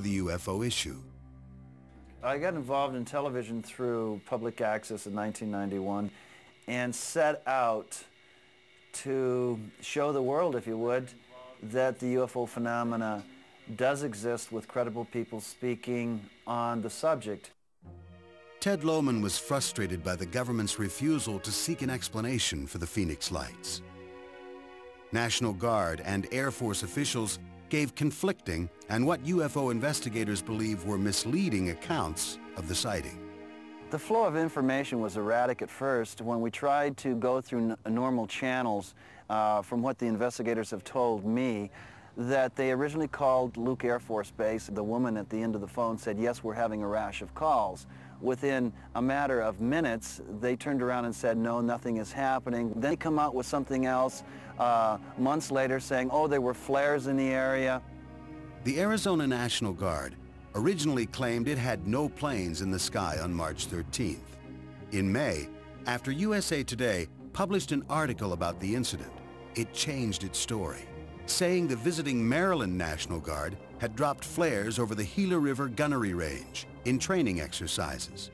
the UFO issue. I got involved in television through public access in 1991 and set out to show the world, if you would, that the UFO phenomena does exist with credible people speaking on the subject. Ted Lohman was frustrated by the government's refusal to seek an explanation for the Phoenix Lights. National Guard and Air Force officials gave conflicting and what UFO investigators believe were misleading accounts of the sighting. The flow of information was erratic at first. When we tried to go through normal channels, from what the investigators have told me, that they originally called Luke Air Force Base. The woman at the end of the phone said, yes, we're having a rash of calls. Within a matter of minutes, they turned around and said, no, nothing is happening. Then they come out with something else months later saying, oh, there were flares in the area. The Arizona National Guard originally claimed it had no planes in the sky on March 13th. In May, after USA Today published an article about the incident, it changed its story, saying the visiting Maryland National Guard had dropped flares over the Gila River gunnery range in training exercises.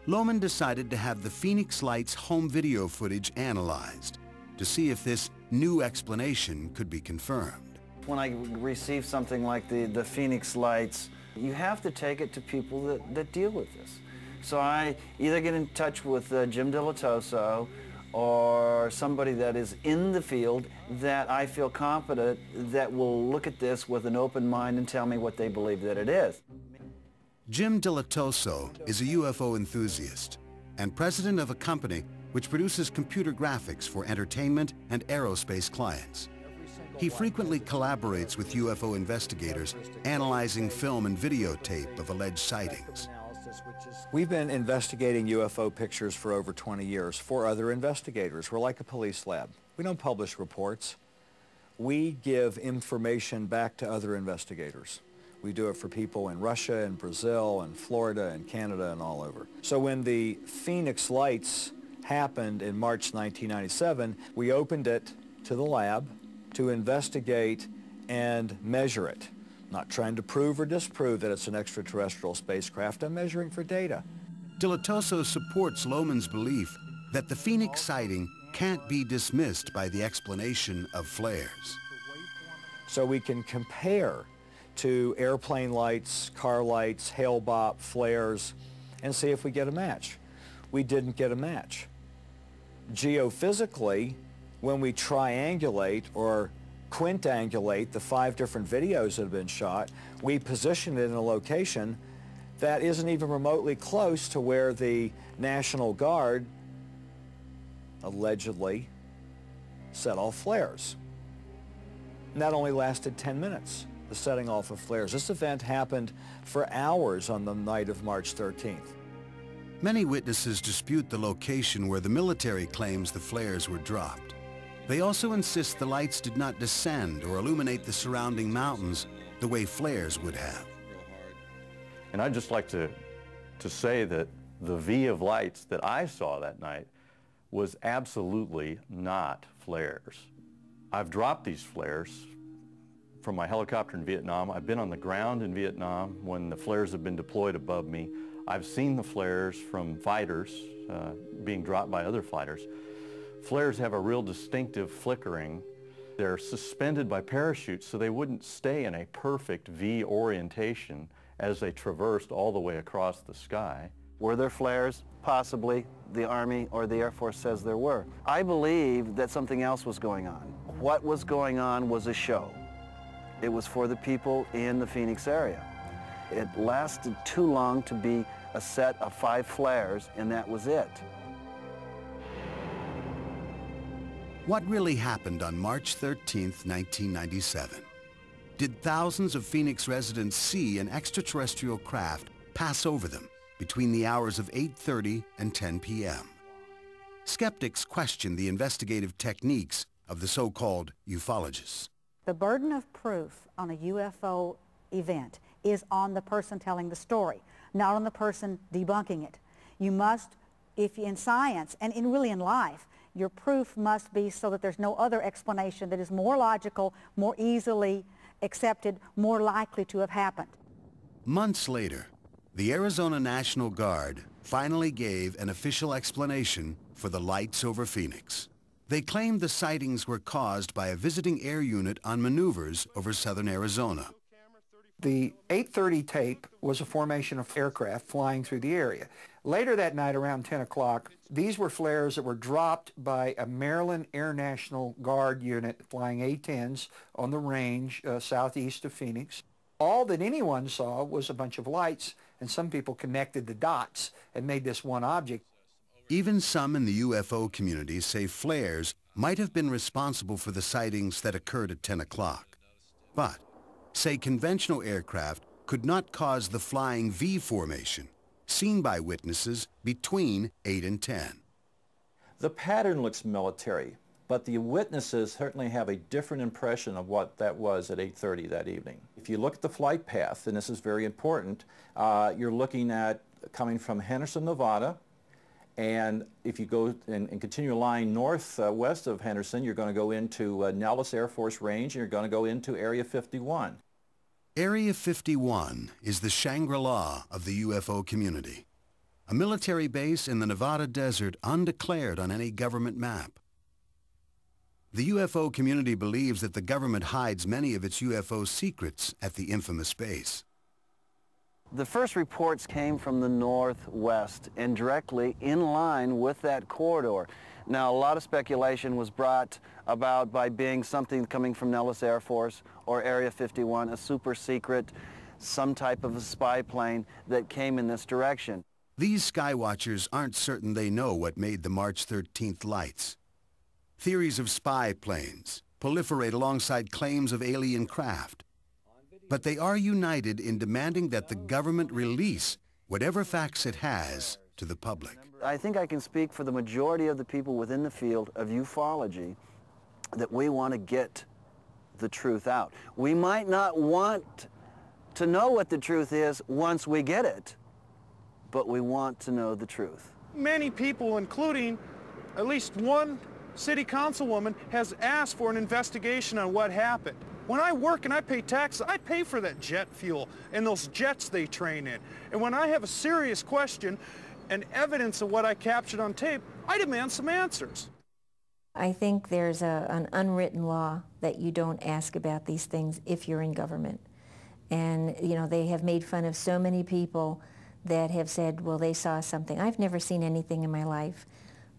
Lohman decided to have the Phoenix Lights home video footage analyzed to see if this new explanation could be confirmed. When I receive something like the Phoenix Lights, you have to take it to people that deal with this. So I either get in touch with Jim Dilatoso or somebody that is in the field that I feel confident that will look at this with an open mind and tell me what they believe that it is. Jim Dilatoso is a UFO enthusiast and president of a company which produces computer graphics for entertainment and aerospace clients. He frequently collaborates with UFO investigators, analyzing film and videotape of alleged sightings. We've been investigating UFO pictures for over 20 years for other investigators. We're like a police lab. We don't publish reports. We give information back to other investigators. We do it for people in Russia and Brazil and Florida and Canada and all over. So when the Phoenix Lights happened in March 1997, we opened it to the lab to investigate and measure it. Not trying to prove or disprove that it's an extraterrestrial spacecraft. I'm measuring for data. Dilatoso supports Lohman's belief that the Phoenix sighting can't be dismissed by the explanation of flares. So we can compare to airplane lights, car lights, hail-bop, flares, and see if we get a match. We didn't get a match. Geophysically, when we triangulate or quintangulate the 5 different videos that have been shot, we position it in a location that isn't even remotely close to where the National Guard allegedly set off flares. And that only lasted 10 minutes, the setting off of flares. This event happened for hours on the night of March 13th. Many witnesses dispute the location where the military claims the flares were dropped. They also insist the lights did not descend or illuminate the surrounding mountains the way flares would have. And I'd just like to say that the V of lights that I saw that night was absolutely not flares. I've dropped these flares from my helicopter in Vietnam. I've been on the ground in Vietnam when the flares have been deployed above me. I've seen the flares from fighters being dropped by other fighters. Flares have a real distinctive flickering. They're suspended by parachutes so they wouldn't stay in a perfect V orientation as they traversed all the way across the sky. Were there flares? Possibly. The Army or the Air Force says there were. I believe that something else was going on. What was going on was a show. It was for the people in the Phoenix area. It lasted too long to be a set of 5 flares, and that was it. What really happened on March 13th, 1997? Did thousands of Phoenix residents see an extraterrestrial craft pass over them between the hours of 8:30 and 10 p.m.? Skeptics question the investigative techniques of the so-called ufologists. The burden of proof on a UFO event is on the person telling the story, not on the person debunking it. You must, if in science and really in life, your proof must be so that there's no other explanation that is more logical, more easily accepted, more likely to have happened. Months later, the Arizona National Guard finally gave an official explanation for the lights over Phoenix. They claimed the sightings were caused by a visiting air unit on maneuvers over southern Arizona. The 8:30 tape was a formation of aircraft flying through the area. Later that night, around 10 o'clock, these were flares that were dropped by a Maryland Air National Guard unit flying A-10s on the range southeast of Phoenix. All that anyone saw was a bunch of lights, and some people connected the dots and made this one object. Even some in the UFO community say flares might have been responsible for the sightings that occurred at 10 o'clock. But say conventional aircraft could not cause the flying V formation seen by witnesses between 8 and 10. The pattern looks military, but the witnesses certainly have a different impression of what that was at 8:30 that evening. If you look at the flight path, and this is very important, you're looking at coming from Henderson, Nevada, and if you go and continue a line northwest of Henderson, you're going to go into Nellis Air Force Range, and you're going to go into Area 51. Area 51 is the Shangri-La of the UFO community, a military base in the Nevada desert undeclared on any government map. The UFO community believes that the government hides many of its UFO secrets at the infamous base. The first reports came from the northwest and directly in line with that corridor. Now, a lot of speculation was brought about by being something coming from Nellis Air Force or Area 51, a super secret, some type of a spy plane that came in this direction. These skywatchers aren't certain they know what made the March 13th lights. Theories of spy planes proliferate alongside claims of alien craft. But they are united in demanding that the government release whatever facts it has to the public. I think I can speak for the majority of the people within the field of ufology that we want to get the truth out. We might not want to know what the truth is once we get it, but we want to know the truth. Many people, including at least one city councilwoman, has asked for an investigation on what happened. When I work and I pay taxes, I pay for that jet fuel and those jets they train in. And when I have a serious question and evidence of what I captured on tape, I demand some answers. I think there's an unwritten law that you don't ask about these things if you're in government. And, you know, they have made fun of so many people that have said, well, they saw something. I've never seen anything in my life,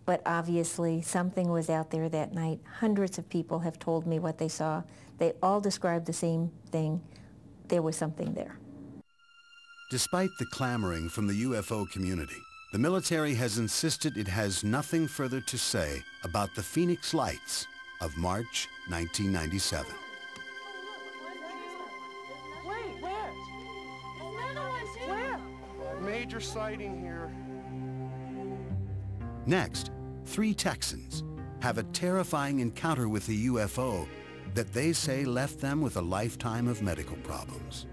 but obviously something was out there that night. Hundreds of people have told me what they saw. They all described the same thing. There was something there. Despite the clamoring from the UFO community, the military has insisted it has nothing further to say about the Phoenix lights of March 1997. Wait, where? Where? Major sighting here. Next, 3 Texans have a terrifying encounter with a UFO that they say left them with a lifetime of medical problems.